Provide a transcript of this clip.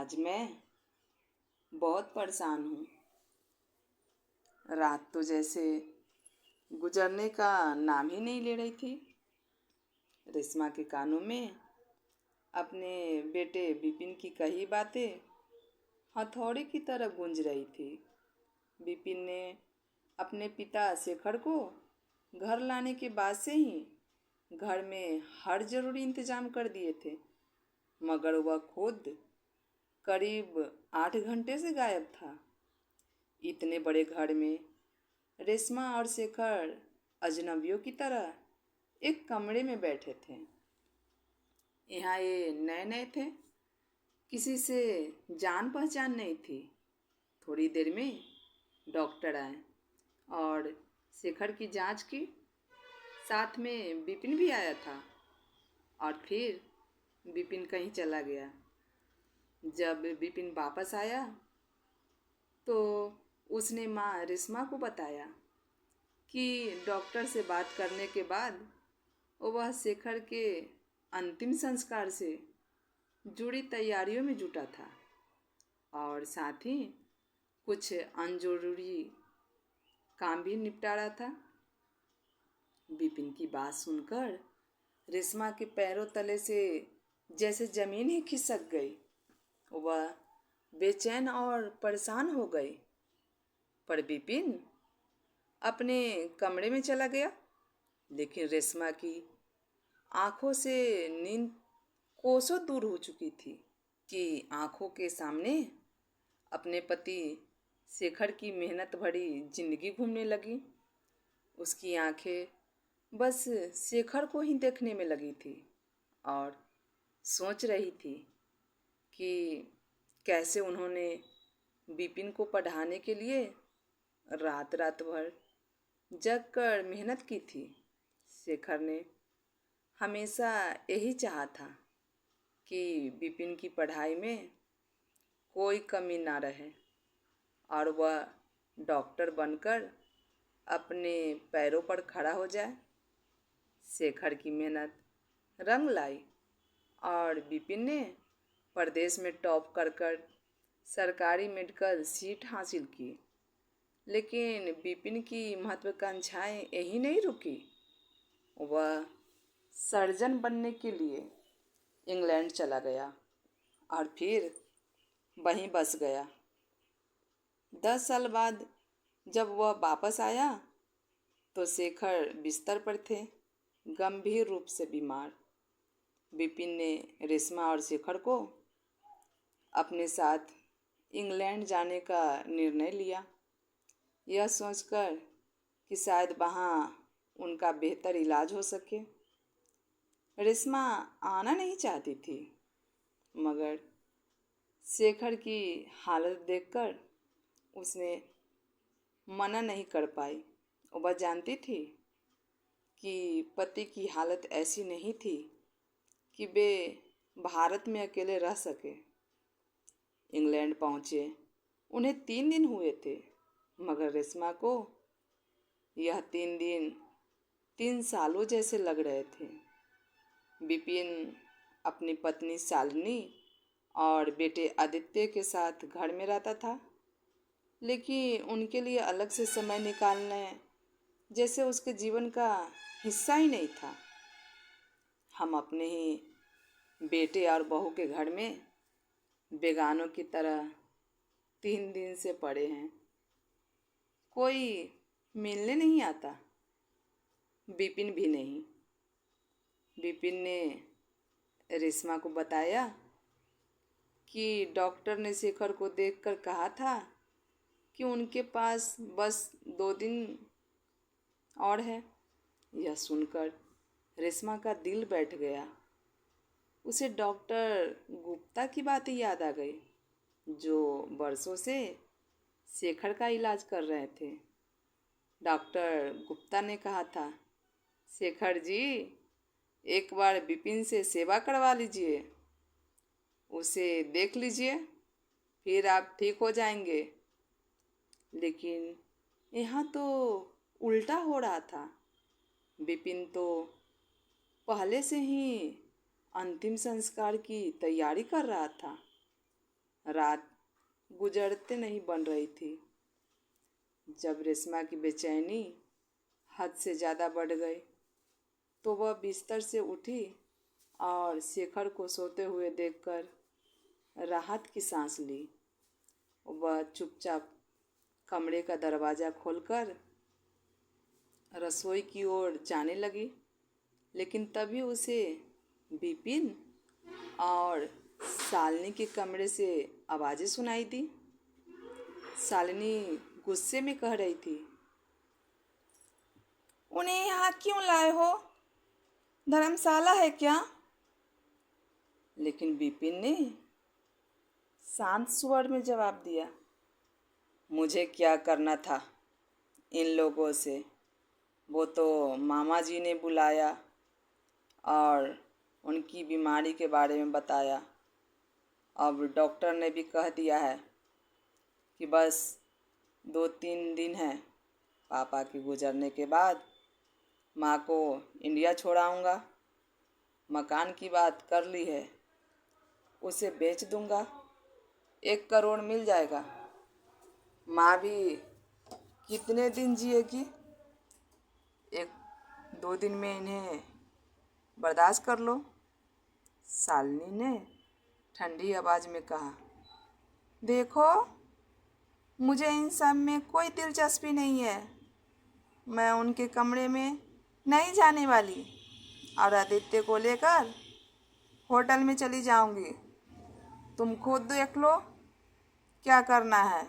आज मैं बहुत परेशान हूँ। रात तो जैसे गुजरने का नाम ही नहीं ले रही थी। रेशमा के कानों में अपने बेटे विपिन की कही बातें हथौड़े की तरह गूंज रही थी। विपिन ने अपने पिता शेखर को घर लाने के बाद से ही घर में हर जरूरी इंतजाम कर दिए थे, मगर वह खुद करीब 8 घंटे से गायब था। इतने बड़े घर में रेशमा और शेखर अजनबियों की तरह एक कमरे में बैठे थे। यहाँ ये नए नए थे, किसी से जान पहचान नहीं थी। थोड़ी देर में डॉक्टर आए और शेखर की जांच की। साथ में विपिन भी आया था और फिर विपिन कहीं चला गया। जब विपिन वापस आया तो उसने माँ रेशमा को बताया कि डॉक्टर से बात करने के बाद वह शेखर के अंतिम संस्कार से जुड़ी तैयारियों में जुटा था और साथ ही कुछ अनजरूरी काम भी निपटा रहा था। विपिन की बात सुनकर रेशमा के पैरों तले से जैसे जमीन ही खिसक गई। वह बेचैन और परेशान हो गई। पर विपिन अपने कमरे में चला गया, लेकिन रेशमा की आंखों से नींद कोसों दूर हो चुकी थी कि आंखों के सामने अपने पति शेखर की मेहनत भरी जिंदगी घूमने लगी। उसकी आंखें बस शेखर को ही देखने में लगी थी और सोच रही थी कि कैसे उन्होंने विपिन को पढ़ाने के लिए रात रात भर जग कर मेहनत की थी। शेखर ने हमेशा यही चाहा था कि विपिन की पढ़ाई में कोई कमी ना रहे और वह डॉक्टर बनकर अपने पैरों पर खड़ा हो जाए। शेखर की मेहनत रंग लाई और विपिन ने प्रदेश में टॉप कर सरकारी मेडिकल सीट हासिल की। लेकिन विपिन की महत्वाकांक्षाएं यही नहीं रुकी। वह सर्जन बनने के लिए इंग्लैंड चला गया और फिर वहीं बस गया। 10 साल बाद जब वह वापस आया तो शेखर बिस्तर पर थे, गंभीर रूप से बीमार। विपिन ने रेशमा और शेखर को अपने साथ इंग्लैंड जाने का निर्णय लिया, यह सोचकर कि शायद वहाँ उनका बेहतर इलाज हो सके। रेशमा आना नहीं चाहती थी, मगर शेखर की हालत देखकर उसने मना नहीं कर पाई। वह जानती थी कि पति की हालत ऐसी नहीं थी कि वे भारत में अकेले रह सके। इंग्लैंड पहुँचे उन्हें 3 दिन हुए थे, मगर रेशमा को यह 3 दिन 3 सालों जैसे लग रहे थे। विपिन अपनी पत्नी शालिनी और बेटे आदित्य के साथ घर में रहता था, लेकिन उनके लिए अलग से समय निकालने जैसे उसके जीवन का हिस्सा ही नहीं था। हम अपने ही बेटे और बहू के घर में बेगानों की तरह 3 दिन से पड़े हैं। कोई मिलने नहीं आता, विपिन भी नहीं। विपिन ने रेशमा को बताया कि डॉक्टर ने शेखर को देखकर कहा था कि उनके पास बस 2 दिन और है। यह सुनकर रेशमा का दिल बैठ गया। उसे डॉक्टर गुप्ता की बातें याद आ गई, जो बरसों से शेखर का इलाज कर रहे थे। डॉक्टर गुप्ता ने कहा था, शेखर जी, एक बार विपिन से सेवा करवा लीजिए, उसे देख लीजिए, फिर आप ठीक हो जाएंगे। लेकिन यहाँ तो उल्टा हो रहा था। विपिन तो पहले से ही अंतिम संस्कार की तैयारी कर रहा था। रात गुजरते नहीं बन रही थी जब रेशमा की बेचैनी हद से ज़्यादा बढ़ गई तो वह बिस्तर से उठी और शेखर को सोते हुए देखकर राहत की सांस ली। वह चुपचाप कमरे का दरवाज़ा खोलकर रसोई की ओर जाने लगी, लेकिन तभी उसे विपिन और शालिनी के कमरे से आवाज़ें सुनाई दी। शालिनी गुस्से में कह रही थी, उन्हें यहाँ क्यों लाए हो? धर्मशाला है क्या? लेकिन विपिन ने शांत स्वर में जवाब दिया, मुझे क्या करना था इन लोगों से? वो तो मामा जी ने बुलाया और उनकी बीमारी के बारे में बताया। अब डॉक्टर ने भी कह दिया है कि बस 2-3 दिन है। पापा के गुजरने के बाद माँ को इंडिया छोड़ाऊँगा। मकान की बात कर ली है, उसे बेच दूँगा, 1 करोड़ मिल जाएगा। माँ भी कितने दिन जिएगी? 1-2 दिन में इन्हें बर्दाश्त कर लो। शालिनी ने ठंडी आवाज़ में कहा, देखो, मुझे इन सब में कोई दिलचस्पी नहीं है। मैं उनके कमरे में नहीं जाने वाली और आदित्य को लेकर होटल में चली जाऊंगी। तुम खुद देख लो क्या करना है।